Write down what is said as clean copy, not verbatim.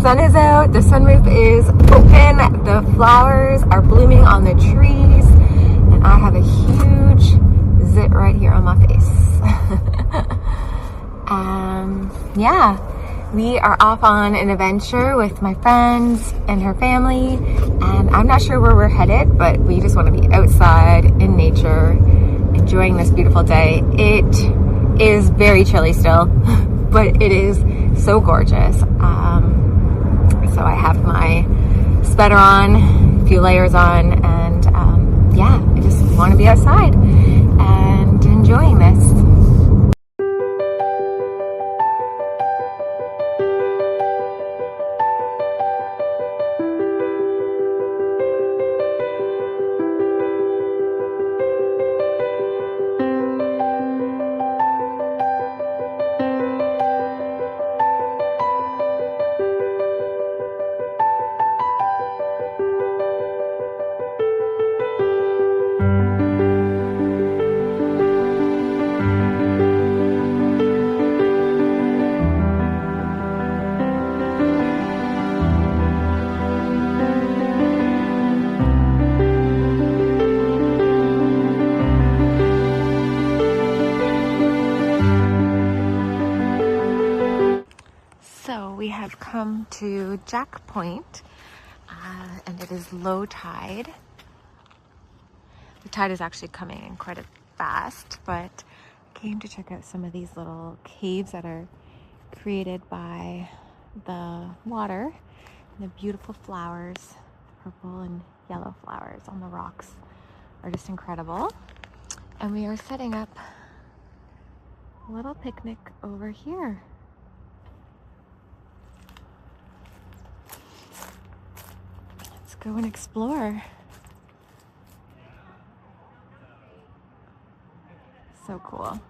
sun is out, the sunroof is open, the flowers are blooming on the trees, and I have a huge zit right here on my face. Yeah, we are off on an adventure with my friends and her family, and I'm not sure where we're headed, but we just want to be outside in nature, enjoying this beautiful day. It is very chilly still, but it is so gorgeous. So I have my sweater on, a few layers on, and yeah, I just want to be outside and enjoying this. So we have come to Jack Point, and it is low tide. The tide is actually coming in quite fast, but I came to check out some of these little caves that are created by the water. And the beautiful flowers, purple and yellow flowers on the rocks are just incredible. And we are setting up a little picnic over here. Go and explore. So cool.